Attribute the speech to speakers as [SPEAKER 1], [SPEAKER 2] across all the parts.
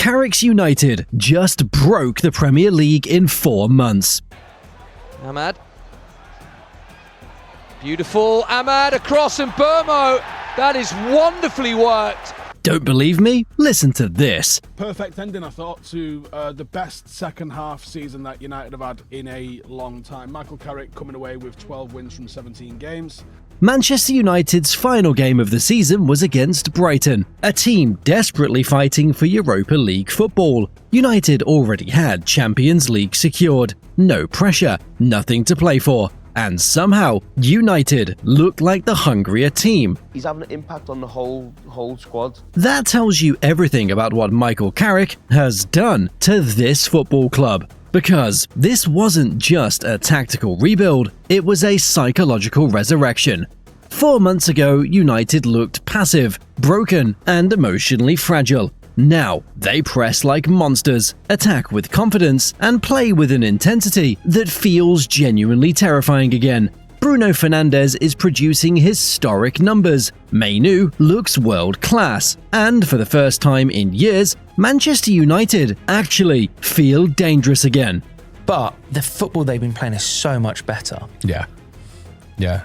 [SPEAKER 1] Carrick's United just broke the Premier League in 4 months.
[SPEAKER 2] Ahmad. Beautiful. Ahmad across and Burmo. That is wonderfully worked.
[SPEAKER 1] Don't believe me? Listen to this.
[SPEAKER 3] Perfect ending, I thought, to the best second half season that United have had in a long time. Michael Carrick coming away with 12 wins from 17 games.
[SPEAKER 1] Manchester United's final game of the season was against Brighton, a team desperately fighting for Europa League football. United already had Champions League secured, no pressure, nothing to play for. And somehow, United looked like the hungrier team.
[SPEAKER 4] He's having an impact on the whole squad.
[SPEAKER 1] That tells you everything about what Michael Carrick has done to this football club. Because this wasn't just a tactical rebuild, it was a psychological resurrection. 4 months ago, United looked passive, broken, and emotionally fragile. Now, they press like monsters, attack with confidence, and play with an intensity that feels genuinely terrifying again. Bruno Fernandes is producing historic numbers, Mainoo looks world-class, and for the first time in years, Manchester United actually feel dangerous again.
[SPEAKER 5] But the football they've been playing is so much better.
[SPEAKER 6] Yeah.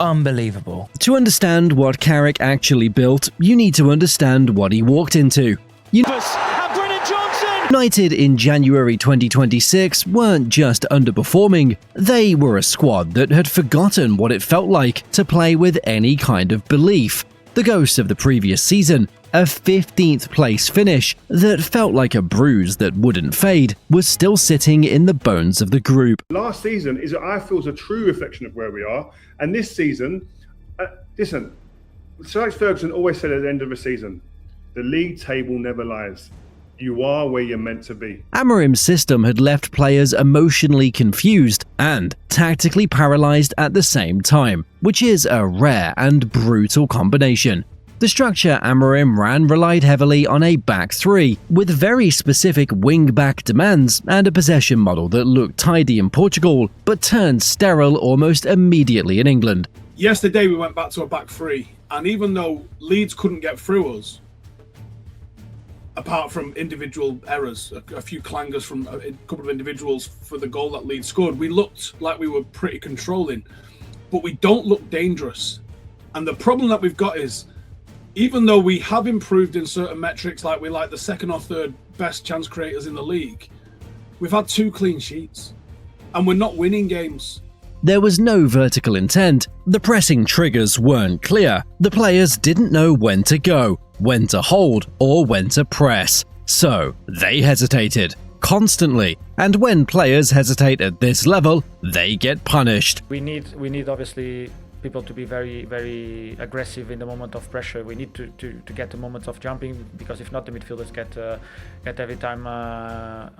[SPEAKER 5] Unbelievable.
[SPEAKER 1] To understand what Carrick actually built, you need to understand what he walked into. United in January 2026 weren't just underperforming, they were a squad that had forgotten what it felt like to play with any kind of belief. The ghost of the previous season, a 15th place finish that felt like a bruise that wouldn't fade, was still sitting in the bones of the group.
[SPEAKER 7] Last season I feel is a true reflection of where we are, and this season, listen, Sir Alex Ferguson always said at the end of a season, the league table never lies. You are where you're meant to be.
[SPEAKER 1] Amorim's system had left players emotionally confused and tactically paralysed at the same time, which is a rare and brutal combination. The structure Amorim ran relied heavily on a back three, with very specific wing-back demands and a possession model that looked tidy in Portugal, but turned sterile almost immediately in England.
[SPEAKER 3] Yesterday we went back to a back three, and even though Leeds couldn't get through us, apart from individual errors, a few clangers from a couple of individuals for the goal that Leeds scored, we looked like we were pretty controlling, but we don't look dangerous. And the problem that we've got is, even though we have improved in certain metrics, like we're like the second or third best chance creators in the league, we've had 2 clean sheets, and we're not winning games.
[SPEAKER 1] There was no vertical intent, the pressing triggers weren't clear, the players didn't know when to go, when to hold, or when to press. So, they hesitated, constantly, and when players hesitate at this level, they get punished.
[SPEAKER 8] We need obviously people to be very, very aggressive in the moment of pressure. We need to get the moments of jumping, because if not, the midfielders get every time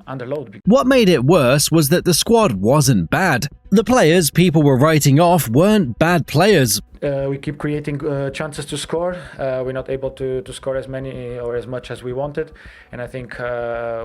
[SPEAKER 8] under load.
[SPEAKER 1] What made it worse was that the squad wasn't bad. The players people were writing off weren't bad players.
[SPEAKER 8] We keep creating chances to score. We're not able to score as many or as much as we wanted, and I think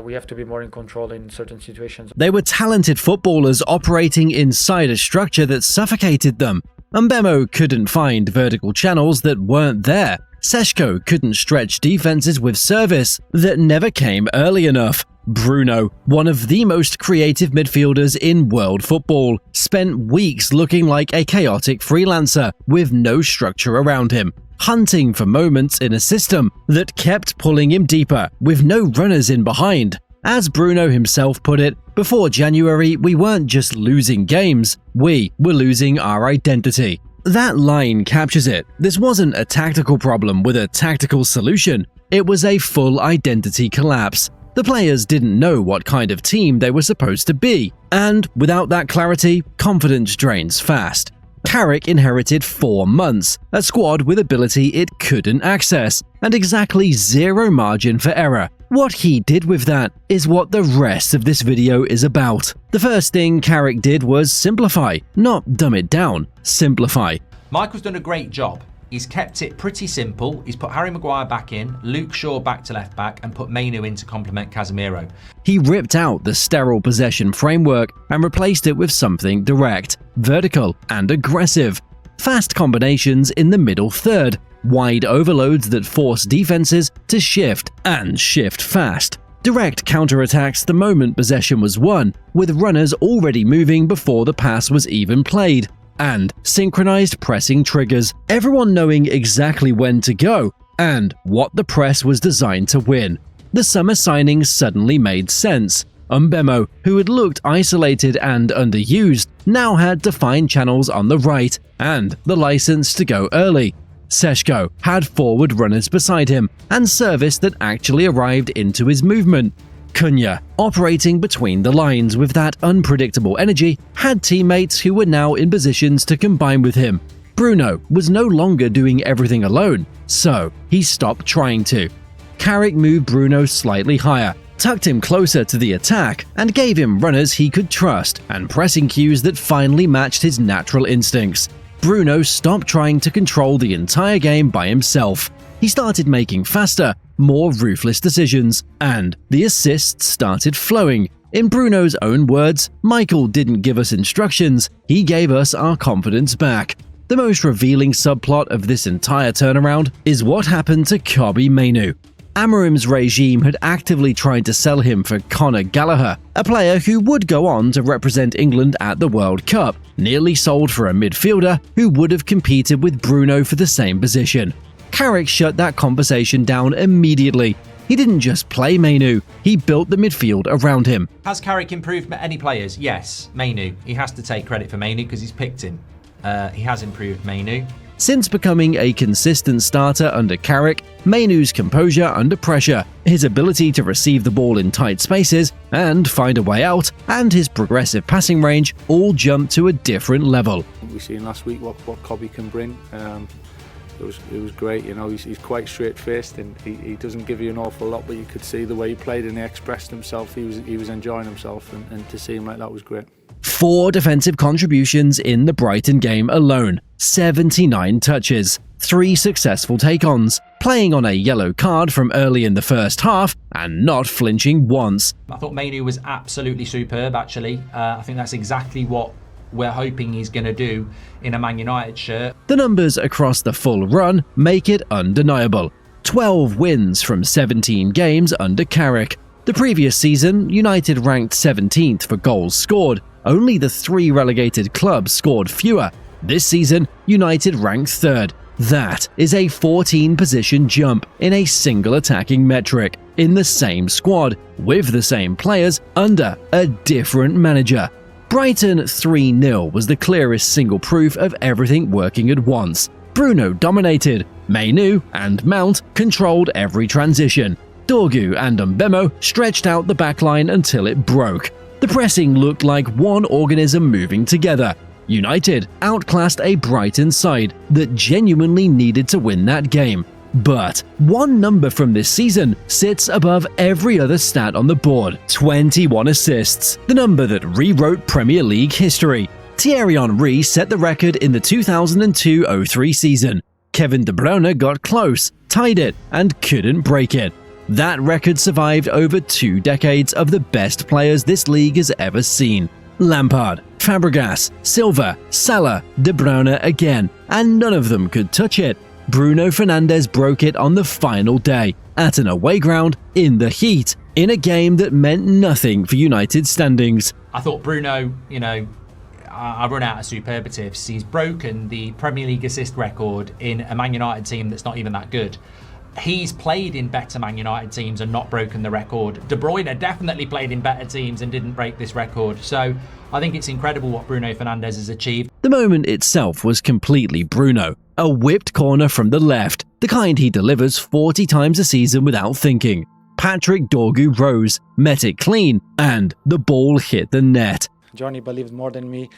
[SPEAKER 8] we have to be more in control in certain situations.
[SPEAKER 1] They were talented footballers operating inside a structure that suffocated them. Mbemo couldn't find vertical channels that weren't there. Seshko couldn't stretch defenses with service that never came early enough. Bruno, one of the most creative midfielders in world football, spent weeks looking like a chaotic freelancer with no structure around him, hunting for moments in a system that kept pulling him deeper with no runners in behind. As Bruno himself put it, before January we weren't just losing games, we were losing our identity. That line captures it. This wasn't a tactical problem with a tactical solution, it was a full identity collapse. The players didn't know what kind of team they were supposed to be, and without that clarity, confidence drains fast. Carrick inherited 4 months, a squad with ability it couldn't access, and exactly 0 margin for error. What he did with that is what the rest of this video is about. The first thing Carrick did was simplify, not dumb it down, simplify.
[SPEAKER 9] Michael's done a great job. He's kept it pretty simple. He's put Harry Maguire back in, Luke Shaw back to left back, and put Mainoo in to complement Casemiro.
[SPEAKER 1] He ripped out the sterile possession framework and replaced it with something direct, vertical, and aggressive. Fast combinations in the middle third, wide overloads that force defenses to shift, and shift fast. direct counterattacks the moment possession was won, with runners already moving before the pass was even played, and synchronized pressing triggers, everyone knowing exactly when to go and what the press was designed to win. The summer signings suddenly made sense. Mbemo, who had looked isolated and underused, now had defined channels on the right and the license to go early. Seshko had forward runners beside him and service that actually arrived into his movement. Cunha, operating between the lines with that unpredictable energy, had teammates who were now in positions to combine with him. Bruno was no longer doing everything alone, so he stopped trying to. Carrick moved Bruno slightly higher, tucked him closer to the attack, and gave him runners he could trust and pressing cues that finally matched his natural instincts. Bruno stopped trying to control the entire game by himself. He started making faster, more ruthless decisions, and the assists started flowing. In Bruno's own words, "Michael didn't give us instructions, he gave us our confidence back." The most revealing subplot of this entire turnaround is what happened to Kobbie Mainoo. Amorim's regime had actively tried to sell him for Conor Gallagher, a player who would go on to represent England at the World Cup, nearly sold for a midfielder who would have competed with Bruno for the same position. Carrick shut that conversation down immediately. He didn't just play Mainoo, he built the midfield around him.
[SPEAKER 9] Has Carrick improved any players? Yes, Mainoo. He has to take credit for Mainoo because he's picked him. He has improved Mainoo.
[SPEAKER 1] Since becoming a consistent starter under Carrick, Mainoo's composure under pressure, his ability to receive the ball in tight spaces and find a way out, and his progressive passing range all jumped to a different level.
[SPEAKER 6] We seen last week what Kobbie can bring. It was great, you know. He's quite straight-faced and he doesn't give you an awful lot, but you could see the way he played and he expressed himself. He was enjoying himself, and to see him like that was great.
[SPEAKER 1] 4 defensive contributions in the Brighton game alone, 79 touches, 3 successful take-ons, playing on a yellow card from early in the first half and not flinching once.
[SPEAKER 9] I thought Mainoo was absolutely superb, actually. I think that's exactly what we're hoping he's going to do in a Man United shirt.
[SPEAKER 1] The numbers across the full run make it undeniable. 12 wins from 17 games under Carrick. The previous season, United ranked 17th for goals scored. Only the 3 relegated clubs scored fewer. This season, United ranked 3rd. That is a 14-position jump in a single attacking metric, in the same squad, with the same players, under a different manager. Brighton 3-0 was the clearest single proof of everything working at once. Bruno dominated. Mainoo and Mount controlled every transition. Dorgu and Mbemo stretched out the backline until it broke. The pressing looked like one organism moving together. United outclassed a Brighton side that genuinely needed to win that game. But one number from this season sits above every other stat on the board: 21 assists, the number that rewrote Premier League history. Thierry Henry set the record in the 2002-03 season. Kevin De Bruyne got close, tied it, and couldn't break it. That record survived over 2 decades of the best players this league has ever seen. Lampard, Fabregas, Silva, Salah, De Bruyne again, and none of them could touch it. Bruno Fernandes broke it on the final day, at an away ground, in the heat, in a game that meant nothing for United's standings.
[SPEAKER 9] I thought Bruno, I run out of superlatives. He's broken the Premier League assist record in a Man United team that's not even that good. He's played in better Man United teams and not broken the record. De Bruyne definitely played in better teams and didn't break this record. So I think it's incredible what Bruno Fernandes has achieved.
[SPEAKER 1] The moment itself was completely Bruno. A whipped corner from the left, the kind he delivers 40 times a season without thinking. Patrick Dorgu rose, met it clean, and the ball hit the net.
[SPEAKER 8] Johnny believed more than me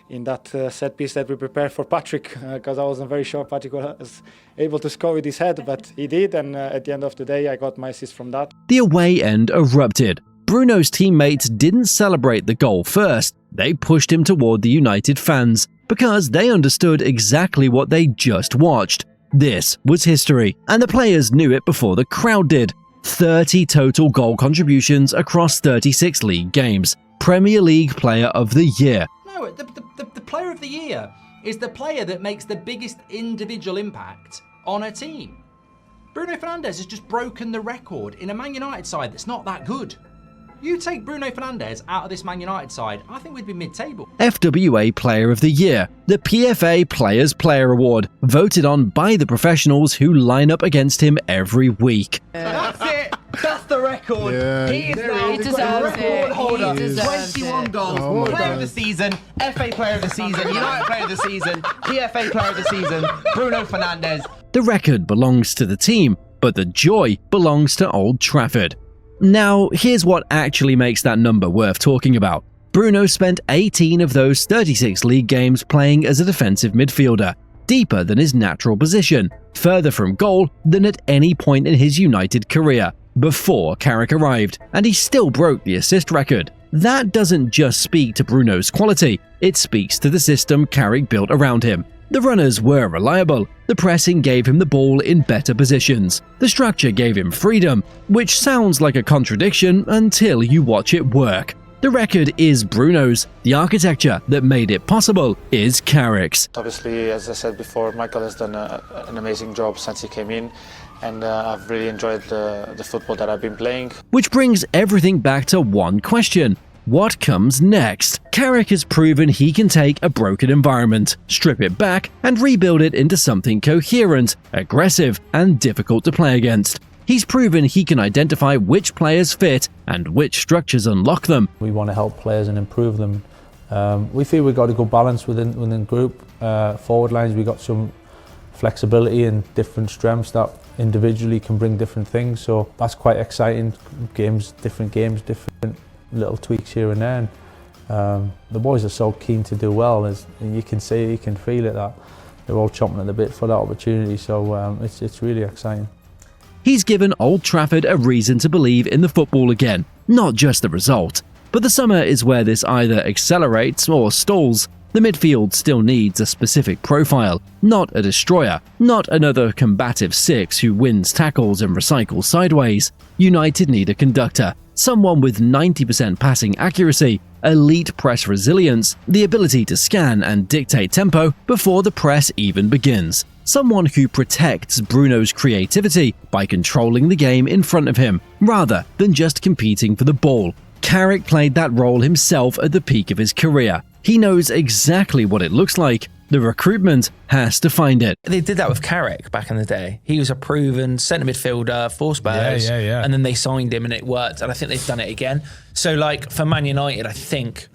[SPEAKER 8] in that set piece that we prepared for Patrick, because I wasn't very sure Patrick was able to score with his head, but he did, and at the end of the day I got my assist from that.
[SPEAKER 1] The away end erupted. Bruno's teammates didn't celebrate the goal first, they pushed him toward the United fans, because they understood exactly what they just watched. This was history, and the players knew it before the crowd did. 30 total goal contributions across 36 league games. Premier League Player of the Year.
[SPEAKER 9] No, the Player of the Year is the player that makes the biggest individual impact on a team. Bruno Fernandes has just broken the record in a Man United side that's not that good. You take Bruno Fernandes out of this Man United side, I think we'd be mid-table.
[SPEAKER 1] FWA Player of the Year, the PFA Players Player Award, voted on by the professionals who line up against him every week.
[SPEAKER 10] That's it. That's the record.
[SPEAKER 11] Yeah.
[SPEAKER 10] He is now the record holder. 21 goals. Player of the season, FA Player of the season, United Player of the season, PFA Player of the season, Bruno Fernandes.
[SPEAKER 1] The record belongs to the team, but the joy belongs to Old Trafford. Now, here's what actually makes that number worth talking about. Bruno spent 18 of those 36 league games playing as a defensive midfielder, deeper than his natural position, further from goal than at any point in his United career, before Carrick arrived, and he still broke the assist record. That doesn't just speak to Bruno's quality, it speaks to the system Carrick built around him. The runners were reliable, the pressing gave him the ball in better positions, the structure gave him freedom, which sounds like a contradiction until you watch it work. The record is Bruno's, the architecture that made it possible is Carrick's.
[SPEAKER 12] Obviously, as I said before, Michael has done an amazing job since he came in, and I've really enjoyed the football that I've been playing.
[SPEAKER 1] Which brings everything back to one question. What comes next? Carrick has proven he can take a broken environment, strip it back, and rebuild it into something coherent, aggressive, and difficult to play against. He's proven he can identify which players fit and which structures unlock them.
[SPEAKER 13] We want to help players and improve them. We feel we've got a good balance within group. Forward lines, we've got some flexibility and different strengths that individually can bring different things. So that's quite exciting. Different little tweaks here and there. And, the boys are so keen to do well, and you can see, you can feel it, that they're all chomping at the bit for that opportunity. So it's really exciting.
[SPEAKER 1] He's given Old Trafford a reason to believe in the football again, not just the result. But the summer is where this either accelerates or stalls. The midfield still needs a specific profile, not a destroyer, not another combative six who wins tackles and recycles sideways. United need a conductor, someone with 90% passing accuracy, elite press resilience, the ability to scan and dictate tempo before the press even begins. Someone who protects Bruno's creativity by controlling the game in front of him, rather than just competing for the ball. Carrick played that role himself at the peak of his career. He knows exactly what it looks like. The recruitment has to find it.
[SPEAKER 5] They did that with Carrick back in the day. He was a proven centre midfielder for Spurs, and then they signed him and it worked, and I think they've done it again. So like for Man United, I think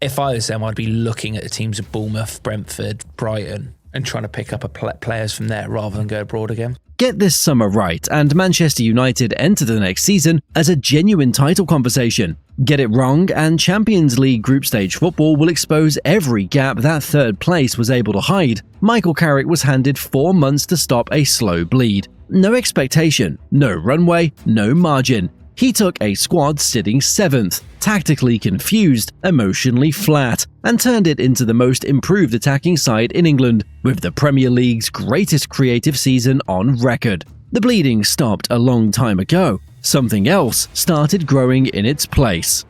[SPEAKER 5] if I was them, I'd be looking at the teams of Bournemouth, Brentford, Brighton, and trying to pick up players from there rather than go abroad again.
[SPEAKER 1] Get this summer right, and Manchester United enter the next season as a genuine title conversation. Get it wrong, and Champions League group stage football will expose every gap that third place was able to hide. Michael Carrick was handed 4 months to stop a slow bleed. No expectation, no runway, no margin. He took a squad sitting 7th, tactically confused, emotionally flat, and turned it into the most improved attacking side in England, with the Premier League's greatest creative season on record. The bleeding stopped a long time ago. Something else started growing in its place.